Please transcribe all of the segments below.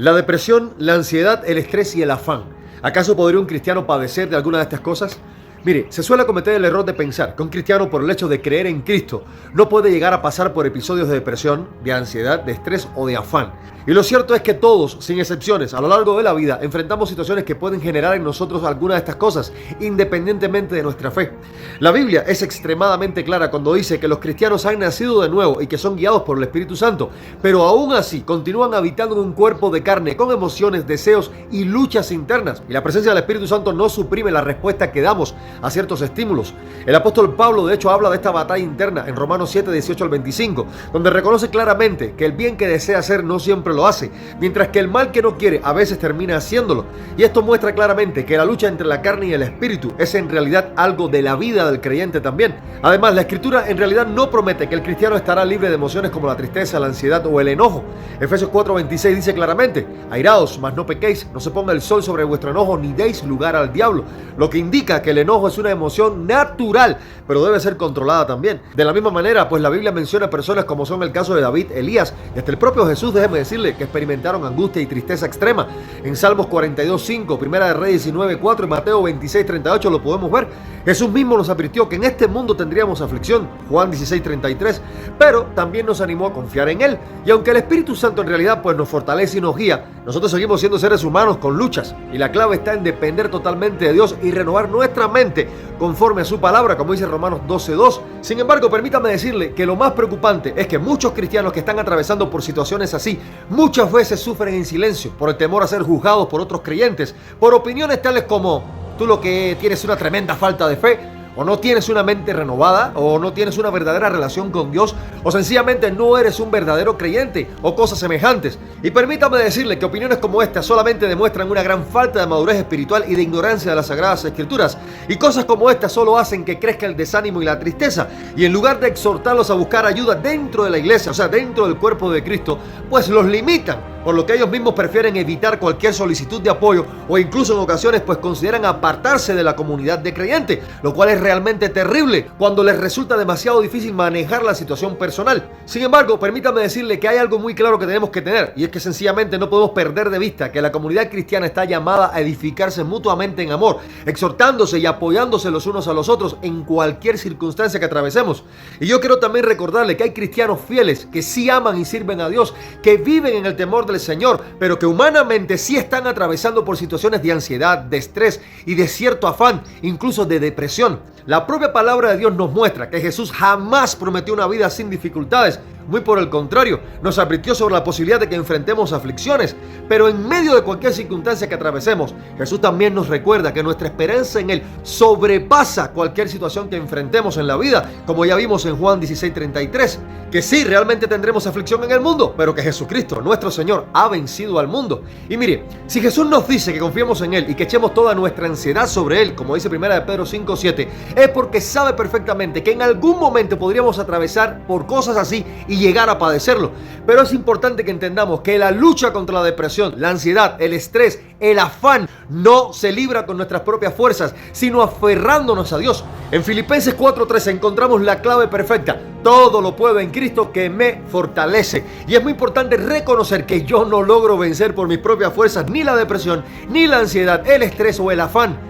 La depresión, la ansiedad, el estrés y el afán. ¿Acaso podría un cristiano padecer de alguna de estas cosas? Mire, se suele cometer el error de pensar que un cristiano, por el hecho de creer en Cristo, no puede llegar a pasar por episodios de depresión, de ansiedad, de estrés o de afán. Y lo cierto es que todos, sin excepciones, a lo largo de la vida, enfrentamos situaciones que pueden generar en nosotros alguna de estas cosas, independientemente de nuestra fe. La Biblia es extremadamente clara cuando dice que los cristianos han nacido de nuevo y que son guiados por el Espíritu Santo, pero aún así continúan habitando en un cuerpo de carne con emociones, deseos y luchas internas. Y la presencia del Espíritu Santo no suprime la respuesta que damos a ciertos estímulos. El apóstol Pablo de hecho habla de esta batalla interna en Romanos 7, 18 al 25, donde reconoce claramente que el bien que desea hacer no siempre lo hace, mientras que el mal que no quiere a veces termina haciéndolo. Y esto muestra claramente que la lucha entre la carne y el espíritu es en realidad algo de la vida del creyente también. Además, la escritura en realidad no promete que el cristiano estará libre de emociones como la tristeza, la ansiedad o el enojo. Efesios 4:26 dice claramente: airaos, mas no pequéis, no se ponga el sol sobre vuestro enojo, ni deis lugar al diablo. Lo que indica que el enojo es una emoción natural, pero debe ser controlada también. De la misma manera, pues la Biblia menciona personas como son el caso de David, Elías y hasta el propio Jesús, déjeme decirle, que experimentaron angustia y tristeza extrema. En Salmos 42:5, Primera de Reyes 19:4 y Mateo 26:38 lo podemos ver. Jesús mismo nos advirtió que en este mundo tendríamos aflicción, Juan 16:33, pero también nos animó a confiar en Él. Y aunque el Espíritu Santo en realidad pues nos fortalece y nos guía, nosotros seguimos siendo seres humanos con luchas. Y la clave está en depender totalmente de Dios y renovar nuestra mente conforme a su palabra, como dice Romanos 12:2. Sin embargo, permítame decirle que lo más preocupante es que muchos cristianos que están atravesando por situaciones así, muchas veces sufren en silencio por el temor a ser juzgados por otros creyentes, por opiniones tales como: tú lo que tienes es una tremenda falta de fe, o no tienes una mente renovada, o no tienes una verdadera relación con Dios, o sencillamente no eres un verdadero creyente, o cosas semejantes. Y permítame decirle que opiniones como estas solamente demuestran una gran falta de madurez espiritual y de ignorancia de las Sagradas Escrituras. Y cosas como estas solo hacen que crezca el desánimo y la tristeza. Y en lugar de exhortarlos a buscar ayuda dentro de la iglesia, o sea, dentro del cuerpo de Cristo, pues los limitan, por lo que ellos mismos prefieren evitar cualquier solicitud de apoyo, o incluso en ocasiones pues consideran apartarse de la comunidad de creyentes, lo cual es realmente terrible cuando les resulta demasiado difícil manejar la situación personal. Sin embargo, permítame decirle que hay algo muy claro que tenemos que tener, y es que sencillamente no podemos perder de vista que la comunidad cristiana está llamada a edificarse mutuamente en amor, exhortándose y apoyándose los unos a los otros en cualquier circunstancia que atravesemos. Y yo quiero también recordarle que hay cristianos fieles que sí aman y sirven a Dios, que viven en el temor del Señor, pero que humanamente sí están atravesando por situaciones de ansiedad, de estrés y de cierto afán, incluso de depresión. La propia palabra de Dios nos muestra que Jesús jamás prometió una vida sin dificultades. Muy por el contrario, nos advirtió sobre la posibilidad de que enfrentemos aflicciones, pero en medio de cualquier circunstancia que atravesemos, Jesús también nos recuerda que nuestra esperanza en Él sobrepasa cualquier situación que enfrentemos en la vida, como ya vimos en Juan 16:33, que sí, realmente tendremos aflicción en el mundo, pero que Jesucristo, nuestro Señor, ha vencido al mundo. Y mire, si Jesús nos dice que confiemos en Él y que echemos toda nuestra ansiedad sobre Él, como dice 1 de Pedro 5:7, es porque sabe perfectamente que en algún momento podríamos atravesar por cosas así y llegar a padecerlo. Pero es importante que entendamos que la lucha contra la depresión, la ansiedad, el estrés, el afán no se libra con nuestras propias fuerzas, sino aferrándonos a Dios. En Filipenses 4:13 encontramos la clave perfecta: todo lo puedo en Cristo que me fortalece. Y es muy importante reconocer que yo no logro vencer por mis propias fuerzas ni la depresión, ni la ansiedad, el estrés o el afán.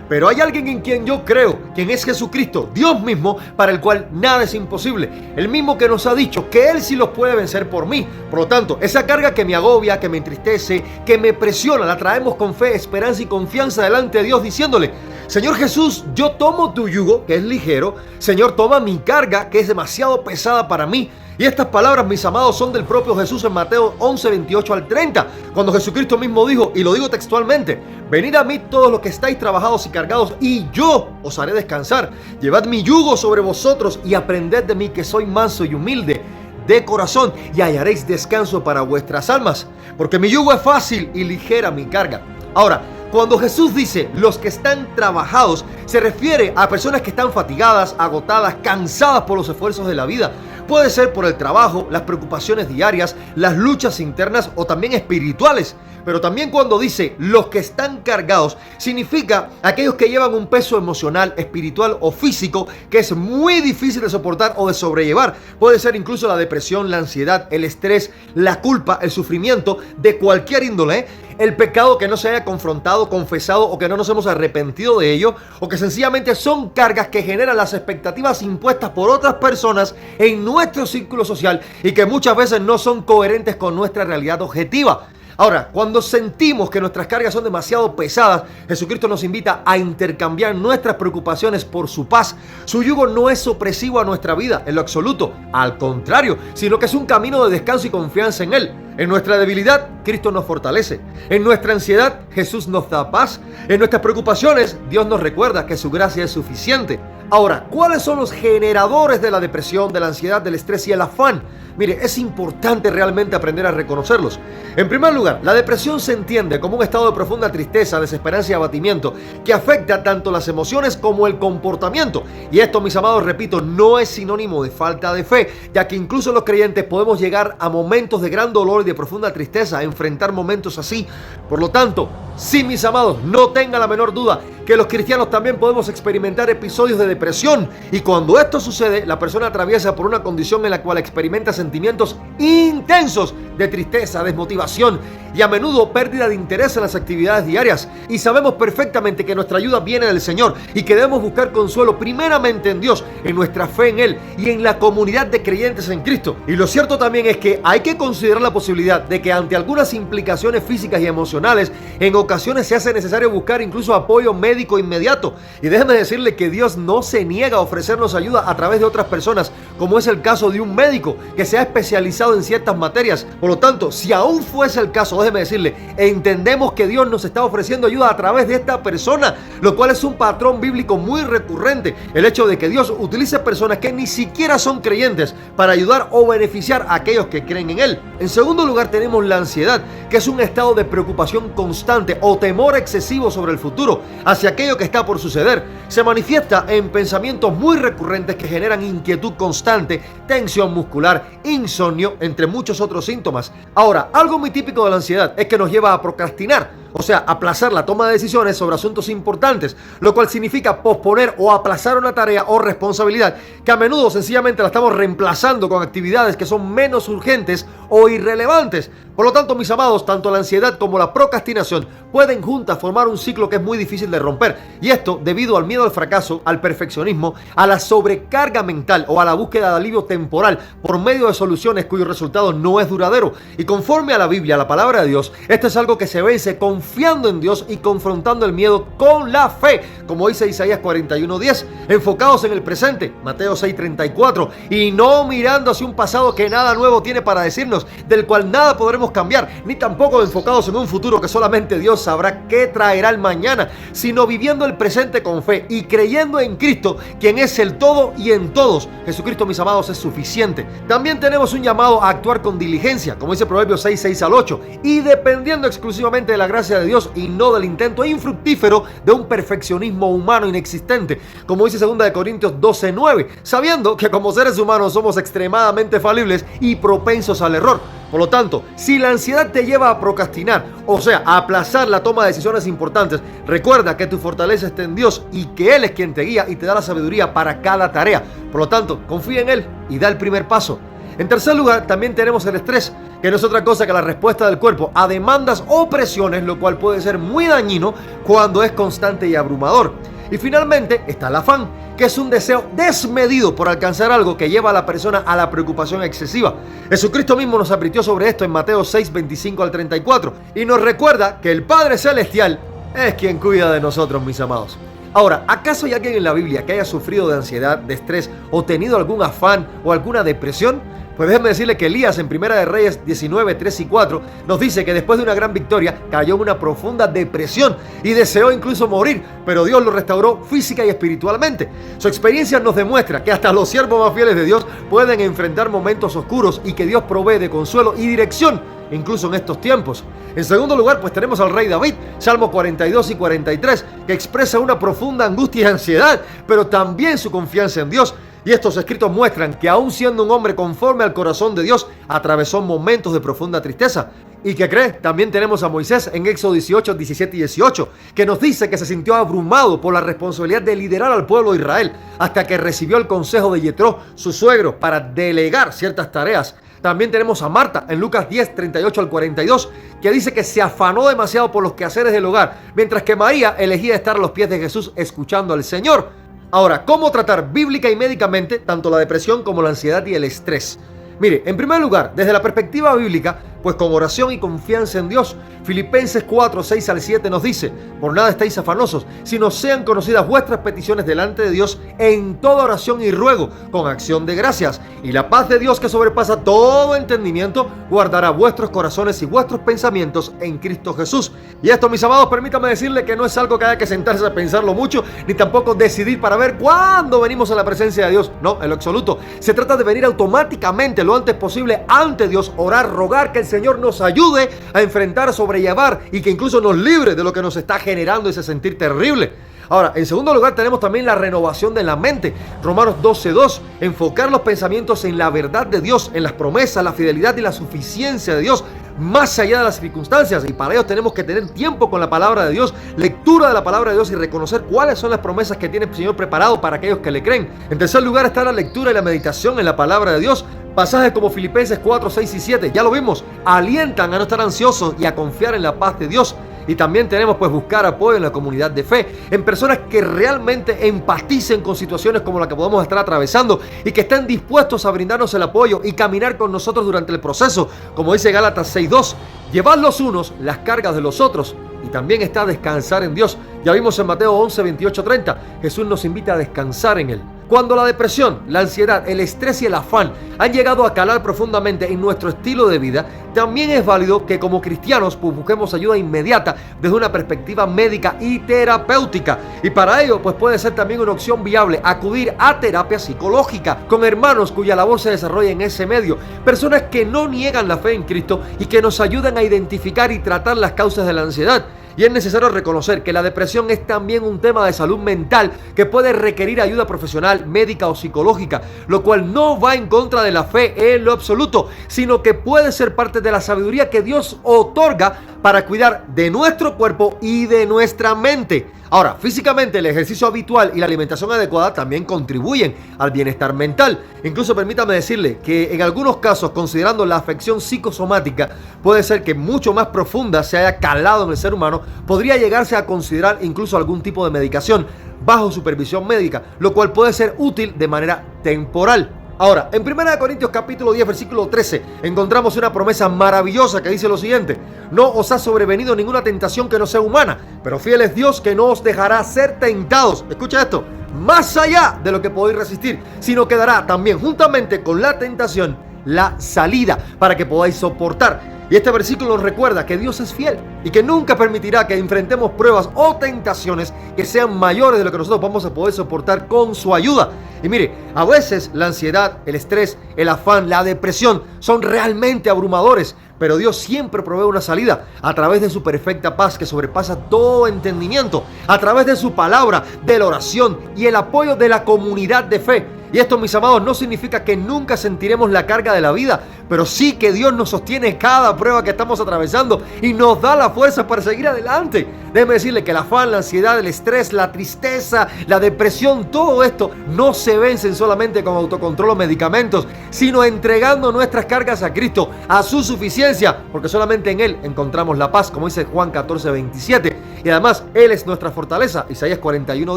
Pero hay alguien en quien yo creo, quien es Jesucristo, Dios mismo, para el cual nada es imposible. El mismo que nos ha dicho que Él sí los puede vencer por mí. Por lo tanto, esa carga que me agobia, que me entristece, que me presiona, la traemos con fe, esperanza y confianza delante de Dios, diciéndole: Señor Jesús, yo tomo tu yugo, que es ligero. Señor, toma mi carga, que es demasiado pesada para mí. Y estas palabras, mis amados, son del propio Jesús en Mateo 11:28 al 30, cuando Jesucristo mismo dijo, y lo digo textualmente: venid a mí todos los que estáis trabajados y cargados, y yo os haré descansar. Llevad mi yugo sobre vosotros y aprended de mí, que soy manso y humilde de corazón, y hallaréis descanso para vuestras almas, porque mi yugo es fácil y ligera mi carga. Ahora, cuando Jesús dice los que están trabajados, se refiere a personas que están fatigadas, agotadas, cansadas por los esfuerzos de la vida. Puede ser por el trabajo, las preocupaciones diarias, las luchas internas o también espirituales. Pero también cuando dice los que están cargados, significa aquellos que llevan un peso emocional, espiritual o físico que es muy difícil de soportar o de sobrellevar. Puede ser incluso la depresión, la ansiedad, el estrés, la culpa, el sufrimiento de cualquier índole, el pecado que no se haya confrontado, confesado o que no nos hemos arrepentido de ello, o que sencillamente son cargas que generan las expectativas impuestas por otras personas en nuestro círculo social y que muchas veces no son coherentes con nuestra realidad objetiva. Ahora, cuando sentimos que nuestras cargas son demasiado pesadas, Jesucristo nos invita a intercambiar nuestras preocupaciones por su paz. Su yugo no es opresivo a nuestra vida en lo absoluto, al contrario, sino que es un camino de descanso y confianza en Él. En nuestra debilidad, Cristo nos fortalece. En nuestra ansiedad, Jesús nos da paz. En nuestras preocupaciones, Dios nos recuerda que su gracia es suficiente. Ahora, ¿cuáles son los generadores de la depresión, de la ansiedad, del estrés y el afán? Mire, es importante realmente aprender a reconocerlos. En primer lugar, la depresión se entiende como un estado de profunda tristeza, desesperanza y abatimiento que afecta tanto las emociones como el comportamiento. Y esto, mis amados, repito, no es sinónimo de falta de fe, ya que incluso los creyentes podemos llegar a momentos de gran dolor y de profunda tristeza, a enfrentar momentos así. Por lo tanto, sí, mis amados, no tenga la menor duda que los cristianos también podemos experimentar episodios de depresión, y cuando esto sucede, la persona atraviesa por una condición en la cual experimenta sentimientos intensos de tristeza, desmotivación y a menudo pérdida de interés en las actividades diarias. Y sabemos perfectamente que nuestra ayuda viene del Señor y que debemos buscar consuelo primeramente en Dios, en nuestra fe en Él y en la comunidad de creyentes en Cristo. Y lo cierto también es que hay que considerar la posibilidad de que ante algunas implicaciones físicas y emocionales, en ocasiones se hace necesario buscar incluso apoyo médico inmediato. Y déjeme decirle que Dios no se niega a ofrecernos ayuda a través de otras personas, como es el caso de un médico que se ha especializado en ciertas materias. Por lo tanto, si aún fuese el caso, déjeme decirle, entendemos que Dios nos está ofreciendo ayuda a través de esta persona, lo cual es un patrón bíblico muy recurrente, el hecho de que Dios utilice personas que ni siquiera son creyentes para ayudar o beneficiar a aquellos que creen en Él. En segundo lugar, tenemos la ansiedad, que es un estado de preocupación constante o temor excesivo sobre el futuro, hacia aquello que está por suceder. Se manifiesta en pensamientos muy recurrentes que generan inquietud constante, tensión muscular, insomnio, entre muchos otros síntomas. Ahora, algo muy típico de la ansiedad es que nos lleva a procrastinar, o sea, aplazar la toma de decisiones sobre asuntos importantes, lo cual significa posponer o aplazar una tarea o responsabilidad que a menudo sencillamente la estamos reemplazando con actividades que son menos urgentes o irrelevantes. Por lo tanto, mis amados, tanto la ansiedad como la procrastinación pueden juntas formar un ciclo que es muy difícil de romper. Y esto debido al miedo al fracaso, al perfeccionismo, a la sobrecarga mental o a la búsqueda de alivio temporal por medio de soluciones cuyo resultado no es duradero. Y conforme a la Biblia, la palabra de Dios, esto es algo que se vence confiando en Dios y confrontando el miedo con la fe, como dice Isaías 41:10, enfocados en el presente, Mateo 6:34, y no mirando hacia un pasado que nada nuevo tiene para decirnos, del cual nada podremos cambiar, ni tampoco enfocados en un futuro que solamente Dios sabrá qué traerá el mañana, sino viviendo el presente con fe y creyendo en Cristo, quien es el todo y en todos. Jesucristo, mis amados, es suficiente. También tenemos un llamado a actuar con diligencia, como dice Proverbios 6:6-8, y dependiendo exclusivamente de la gracia de Dios y no del intento infructífero de un perfeccionismo humano inexistente, como dice 2 Corintios 12:9, sabiendo que como seres humanos somos extremadamente falibles y propensos al error. Por lo tanto, si la ansiedad te lleva a procrastinar, o sea, a aplazar la toma de decisiones importantes, recuerda que tu fortaleza está en Dios y que Él es quien te guía y te da la sabiduría para cada tarea. Por lo tanto, confía en Él y da el primer paso. En tercer lugar, también tenemos el estrés, que no es otra cosa que la respuesta del cuerpo a demandas o presiones, lo cual puede ser muy dañino cuando es constante y abrumador. Y finalmente está el afán, que es un deseo desmedido por alcanzar algo que lleva a la persona a la preocupación excesiva. Jesucristo mismo nos advirtió sobre esto en Mateo 6:25-34 y nos recuerda que el Padre Celestial es quien cuida de nosotros, mis amados. Ahora, ¿acaso hay alguien en la Biblia que haya sufrido de ansiedad, de estrés o tenido algún afán o alguna depresión? Pues déjenme decirle que Elías en Primera de Reyes 19:3-4 nos dice que después de una gran victoria cayó en una profunda depresión y deseó incluso morir, pero Dios lo restauró física y espiritualmente. Su experiencia nos demuestra que hasta los siervos más fieles de Dios pueden enfrentar momentos oscuros y que Dios provee de consuelo y dirección incluso en estos tiempos. En segundo lugar, pues tenemos al rey David, Salmo 42 y 43, que expresa una profunda angustia y ansiedad, pero también su confianza en Dios. Y estos escritos muestran que aún siendo un hombre conforme al corazón de Dios, atravesó momentos de profunda tristeza. ¿Y qué cree? También tenemos a Moisés en Éxodo 18, 17 y 18, que nos dice que se sintió abrumado por la responsabilidad de liderar al pueblo de Israel, hasta que recibió el consejo de Yetró, su suegro, para delegar ciertas tareas. También tenemos a Marta en Lucas 10, 38 al 42, que dice que se afanó demasiado por los quehaceres del hogar, mientras que María elegía estar a los pies de Jesús escuchando al Señor. Ahora, ¿cómo tratar bíblica y médicamente tanto la depresión como la ansiedad y el estrés? Mire, en primer lugar, desde la perspectiva bíblica, pues con oración y confianza en Dios. Filipenses 4, 6 al 7 nos dice: por nada estéis afanosos, sino sean conocidas vuestras peticiones delante de Dios en toda oración y ruego, con acción de gracias. Y la paz de Dios, que sobrepasa todo entendimiento, guardará vuestros corazones y vuestros pensamientos en Cristo Jesús. Y esto, mis amados, permítame decirle que no es algo que haya que sentarse a pensarlo mucho, ni tampoco decidir para ver cuándo venimos a la presencia de Dios. No, en lo absoluto. Se trata de venir automáticamente lo antes posible ante Dios, orar, rogar que el Señor nos ayude a enfrentar, sobrellevar y que incluso nos libre de lo que nos está generando ese sentir terrible. Ahora, en segundo lugar, tenemos también la renovación de la mente. Romanos 12:2, enfocar los pensamientos en la verdad de Dios, en las promesas, la fidelidad y la suficiencia de Dios, más allá de las circunstancias. Y para ello tenemos que tener tiempo con la palabra de Dios, lectura de la palabra de Dios y reconocer cuáles son las promesas que tiene el Señor preparado para aquellos que le creen. En tercer lugar está la lectura y la meditación en la palabra de Dios. Pasajes como Filipenses 4, 6 y 7, ya lo vimos, alientan a no estar ansiosos y a confiar en la paz de Dios. Y también tenemos pues buscar apoyo en la comunidad de fe, en personas que realmente empaticen con situaciones como la que podemos estar atravesando y que estén dispuestos a brindarnos el apoyo y caminar con nosotros durante el proceso. Como dice Gálatas 6:2, llevad los unos las cargas de los otros. Y también está descansar en Dios. Ya vimos en Mateo 11, 28, 30, Jesús nos invita a descansar en Él. Cuando la depresión, la ansiedad, el estrés y el afán han llegado a calar profundamente en nuestro estilo de vida, también es válido que como cristianos pues busquemos ayuda inmediata desde una perspectiva médica y terapéutica. Y para ello pues puede ser también una opción viable acudir a terapia psicológica con hermanos cuya labor se desarrolla en ese medio, personas que no niegan la fe en Cristo y que nos ayudan a identificar y tratar las causas de la ansiedad. Y es necesario reconocer que la depresión es también un tema de salud mental que puede requerir ayuda profesional, médica o psicológica, lo cual no va en contra de la fe en lo absoluto, sino que puede ser parte de la sabiduría que Dios otorga para cuidar de nuestro cuerpo y de nuestra mente. Ahora, físicamente el ejercicio habitual y la alimentación adecuada también contribuyen al bienestar mental. Incluso permítame decirle que en algunos casos, considerando la afección psicosomática, puede ser que mucho más profunda se haya calado en el ser humano, podría llegarse a considerar incluso algún tipo de medicación bajo supervisión médica, lo cual puede ser útil de manera temporal. Ahora, en 1 Corintios capítulo 10, versículo 13, encontramos una promesa maravillosa que dice lo siguiente: no os ha sobrevenido ninguna tentación que no sea humana, pero fiel es Dios que no os dejará ser tentados. Escucha esto: más allá de lo que podéis resistir, sino que dará también juntamente con la tentación la salida para que podáis soportar. Y este versículo nos recuerda que Dios es fiel y que nunca permitirá que enfrentemos pruebas o tentaciones que sean mayores de lo que nosotros vamos a poder soportar con su ayuda. Y mire, a veces la ansiedad, el estrés, el afán, la depresión son realmente abrumadores, pero Dios siempre provee una salida a través de su perfecta paz que sobrepasa todo entendimiento, a través de su palabra, de la oración y el apoyo de la comunidad de fe. Y esto, mis amados, no significa que nunca sentiremos la carga de la vida, pero sí que Dios nos sostiene cada prueba que estamos atravesando y nos da la fuerza para seguir adelante. Déjeme decirle que el afán, la ansiedad, el estrés, la tristeza, la depresión, todo esto no se vencen solamente con autocontrol o medicamentos, sino entregando nuestras cargas a Cristo, a su suficiencia, porque solamente en Él encontramos la paz, como dice Juan 14, 27. Y además, Él es nuestra fortaleza, Isaías 41,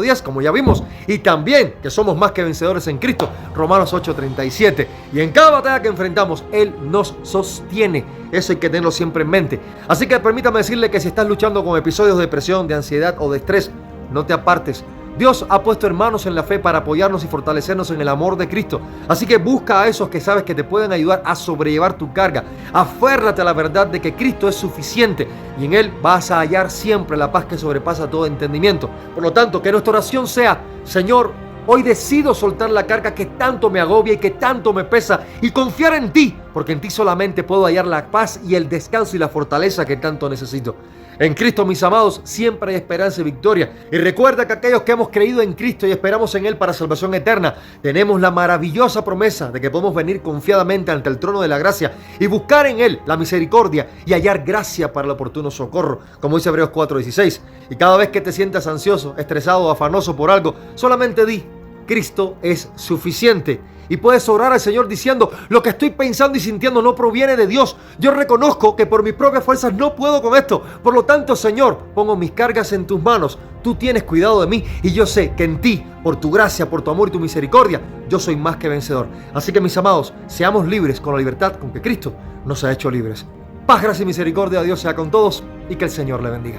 10, como ya vimos. Y también que somos más que vencedores en Cristo, Romanos 8, 37. Y en cada batalla que enfrentamos, Él nos sostiene. Eso hay que tenerlo siempre en mente. Así que permítame decirle que si estás luchando con episodios de depresión, de ansiedad o de estrés, no te apartes. Dios ha puesto hermanos en la fe para apoyarnos y fortalecernos en el amor de Cristo. Así que busca a esos que sabes que te pueden ayudar a sobrellevar tu carga. Aférrate a la verdad de que Cristo es suficiente y en Él vas a hallar siempre la paz que sobrepasa todo entendimiento. Por lo tanto, que nuestra oración sea: Señor, hoy decido soltar la carga que tanto me agobia y que tanto me pesa y confiar en ti, porque en ti solamente puedo hallar la paz y el descanso y la fortaleza que tanto necesito. En Cristo, mis amados, siempre hay esperanza y victoria. Y recuerda que aquellos que hemos creído en Cristo y esperamos en Él para salvación eterna, tenemos la maravillosa promesa de que podemos venir confiadamente ante el trono de la gracia y buscar en Él la misericordia y hallar gracia para el oportuno socorro, como dice Hebreos 4:16. Y cada vez que te sientas ansioso, estresado o afanoso por algo, solamente di: Cristo es suficiente. Y puedes orar al Señor diciendo: lo que estoy pensando y sintiendo no proviene de Dios. Yo reconozco que por mis propias fuerzas no puedo con esto. Por lo tanto, Señor, pongo mis cargas en tus manos. Tú tienes cuidado de mí y yo sé que en ti, por tu gracia, por tu amor y tu misericordia, yo soy más que vencedor. Así que, mis amados, seamos libres con la libertad con que Cristo nos ha hecho libres. Paz, gracia y misericordia de Dios sea con todos y que el Señor le bendiga.